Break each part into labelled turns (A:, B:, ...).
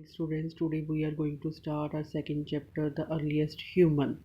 A: Students, today we are going to start our second chapter, The Earliest Human.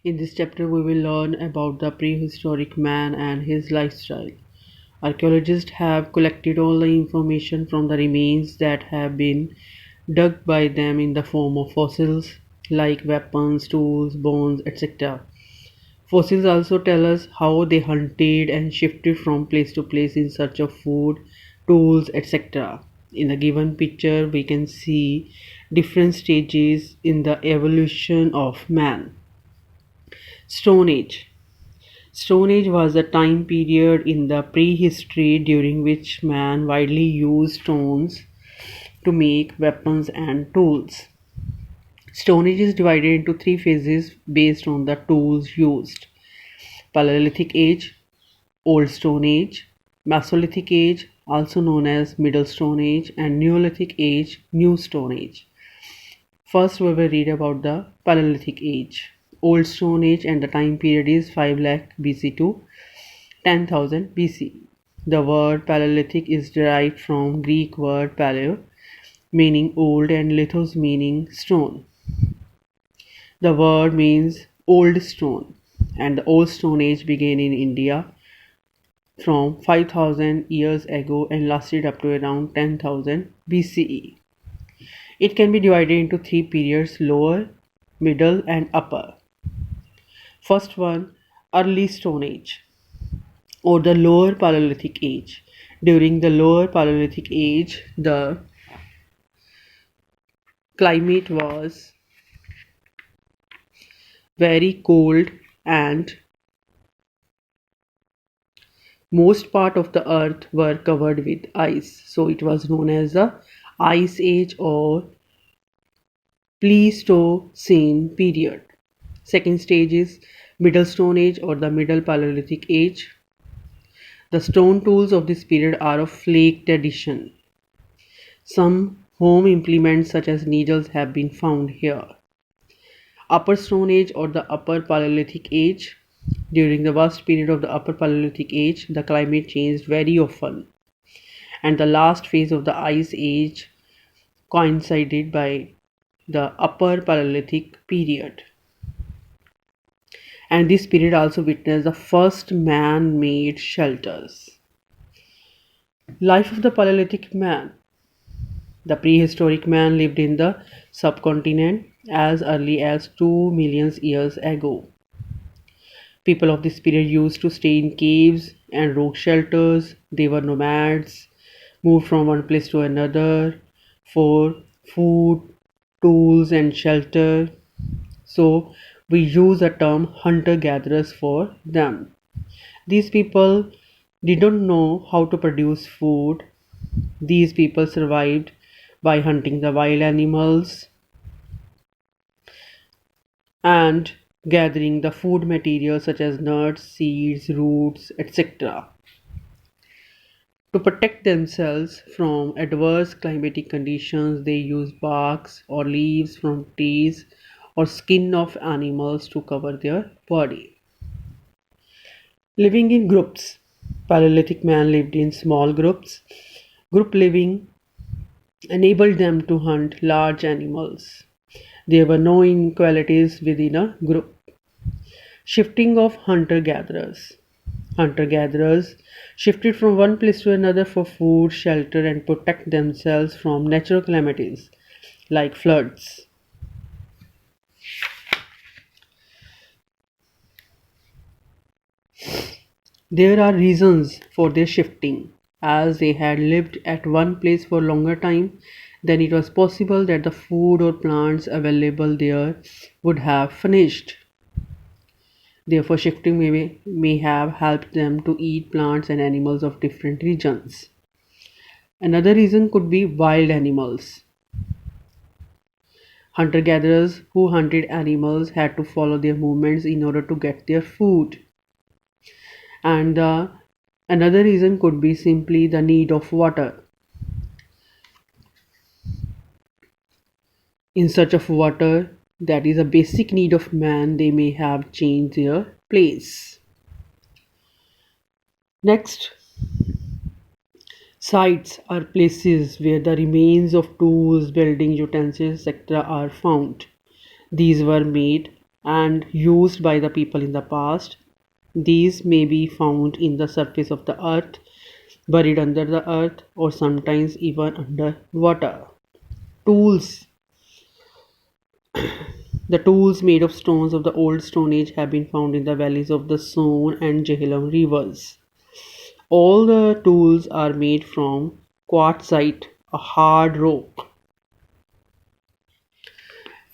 A: In this chapter, we will learn about the prehistoric man and his lifestyle. Archaeologists have collected all the information from the remains that have been dug by them in the form of fossils, like weapons, tools, bones, etc. Fossils also tell us how they hunted and shifted from place to place in search of food, tools, etc. In the given picture, we can see different stages in the evolution of man. Stone Age. Stone Age was a time period in the prehistory during which man widely used stones to make weapons and tools. Stone Age is divided into three phases based on the tools used: Paleolithic Age, Old Stone Age, Mesolithic Age, also known as Middle Stone Age, and Neolithic Age, New Stone Age. First, we will read about the Paleolithic Age. Old Stone Age, and the time period is 5 lakh BC to 10,000 BC. The word Paleolithic is derived from Greek word paleo, meaning old, and lithos, meaning stone. The word means old stone, and the Old Stone Age began in India from 5000 years ago and lasted up to around 10,000 BCE. It can be divided into three periods: lower, middle, and upper. First one, Early Stone Age, or the Lower Paleolithic Age. During the Lower Paleolithic Age, the climate was very cold and most part of the earth were covered with ice. So it was known as the Ice Age or Pleistocene period. Second stage is Middle Stone Age or the Middle Paleolithic Age. The stone tools of this period are of flake tradition. Some home implements such as needles have been found here. Upper Stone Age or the Upper Paleolithic Age. During the vast period of the Upper Paleolithic Age, the climate changed very often, and the last phase of the Ice Age coincided by the Upper Paleolithic period. And this period also witnessed the first man-made shelters. Life of the Paleolithic man. The prehistoric man lived in the subcontinent as early as 2 million years ago. People of this period used to stay in caves and rock shelters. They were nomads, moved from one place to another for food, tools, and shelter. So we use the term hunter-gatherers for them. These people did not know how to produce food. These people survived by hunting the wild animals and gathering the food materials such as nuts, seeds, roots, etc. To protect themselves from adverse climatic conditions, they use barks or leaves from trees or skin of animals to cover their body. Living in groups. Paleolithic man lived in small groups. Group living enabled them to hunt large animals. There were no inequalities within a group. Shifting of hunter-gatherers. Hunter-gatherers shifted from one place to another for food, shelter, and protect themselves from natural calamities like floods. There are reasons for their shifting. As they had lived at one place for a longer time, then it was possible that the food or plants available there would have finished. Therefore, shifting may have helped them to eat plants and animals of different regions. Another reason could be wild animals. Hunter-gatherers who hunted animals had to follow their movements in order to get their food. And another reason could be simply the need of water. In search of water, that is a basic need of man, they may have changed their place. Next, Sites are places where the remains of tools, building utensils, etc. are found. These were made and used by the people in the past. These may be found in the surface of the earth, buried under the earth, or sometimes even under water. Tools. The tools made of stones of the Old Stone Age have been found in the valleys of the Sone and Jhelum rivers. All the tools are made from quartzite, a hard rock,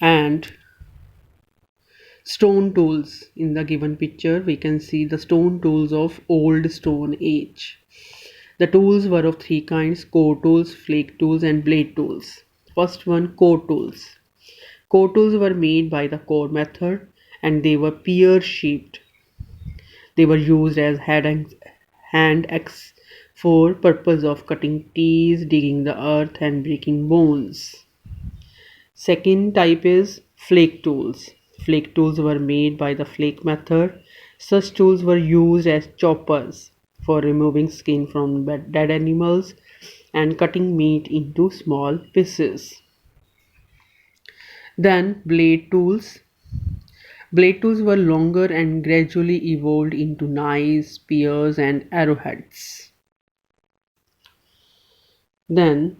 A: and stone tools. In the given picture, we can see the stone tools of Old Stone Age. The tools were of three kinds: core tools, flake tools, and blade tools. First one, core tools. Core tools were made by the core method and they were pear shaped. They were used as hand axe for purpose of cutting trees, digging the earth and breaking bones. Second type is flake tools. Flake tools were made by the flake method. Such tools were used as choppers for removing skin from dead animals and cutting meat into small pieces. Then blade tools. Blade tools were longer and gradually evolved into knives, spears, and arrowheads. Then,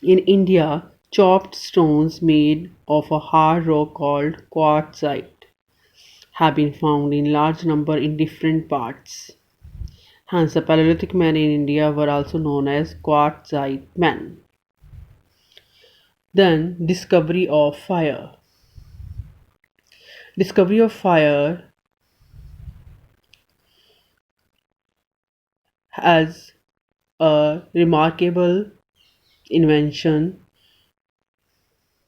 A: in India, chopped stones made of a hard rock called quartzite have been found in large number in different parts. Hence, the Paleolithic men in India were also known as Quartzite men. Then, discovery of fire. Discovery of fire as a remarkable invention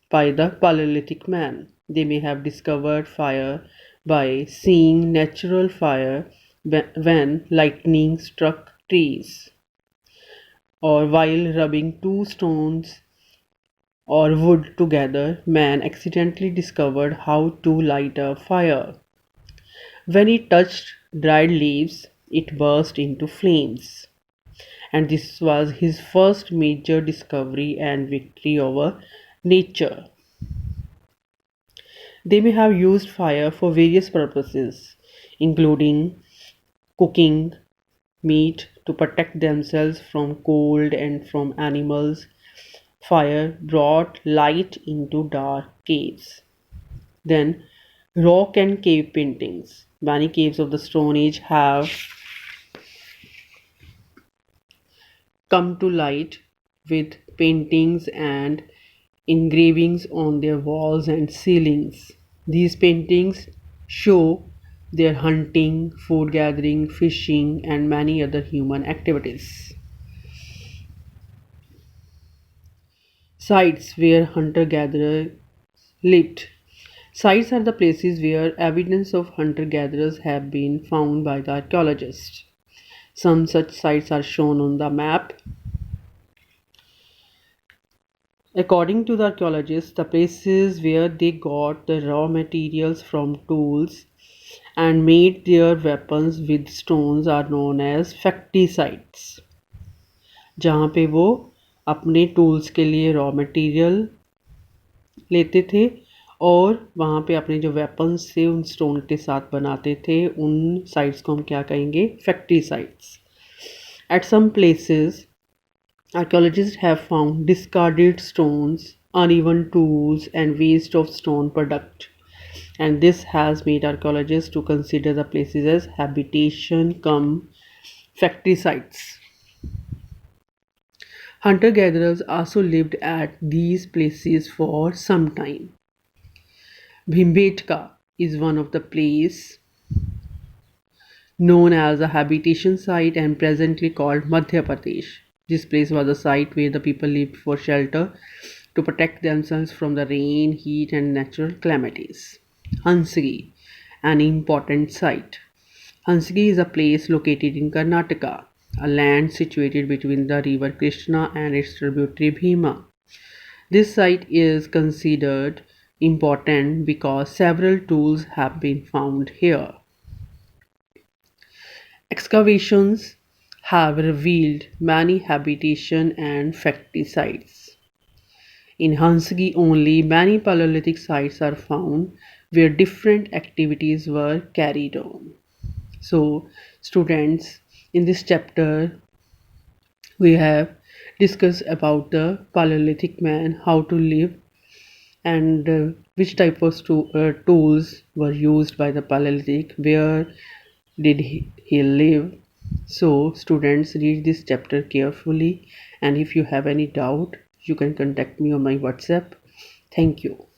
A: by the Paleolithic man. They may have discovered fire by seeing natural fire when lightning struck trees, or while rubbing two stones or wood together, man accidentally discovered how to light a fire. When he touched dried leaves, it burst into flames. And this was his first major discovery and victory over nature. They may have used fire for various purposes, including cooking meat to protect themselves from cold and from animals. Fire brought light into dark caves. Then, rock and cave paintings. Many caves of the Stone Age have come to light with paintings and engravings on their walls and ceilings. These paintings show their hunting, food gathering, fishing, and many other human activities. Sites where hunter gatherers lived. Sites are the places where evidence of hunter gatherers have been found by the archaeologists. Some such sites are shown on the map. According to the archaeologists, the places where they got the raw materials from tools and made their weapons with stones are known as factory sites, जहाँ पे वो अपने tools के लिए raw material लेते थे और वहाँ पे अपने जो वेपन्स थे उन स्टोन के साथ बनाते थे. उन साइट्स को हम क्या कहेंगे? Factory sites. At some places archaeologists have found discarded stones, uneven tools, and waste of stone product. And this has made archaeologists to consider the places as habitation cum factory sites. Hunter-gatherers also lived at these places for some time. Bhimbetka is one of the places known as a habitation site and presently called Madhya Pradesh. This place was a site where the people lived for shelter to protect themselves from the rain, heat, and natural calamities. Hansgi, an important site. Hansgi is a place located in Karnataka, a land situated between the river Krishna and its tributary Bhima. This site is considered important because several tools have been found here. Excavations have revealed many habitation and factory sites. In Hansgi only, many Paleolithic sites are found where different activities were carried on. So, students, in this chapter, we have discussed about the Paleolithic man, how to live, and which type of tools were used by the Paleolithic, where did he live. So, students, read this chapter carefully, and if you have any doubt, you can contact me on my WhatsApp. Thank you.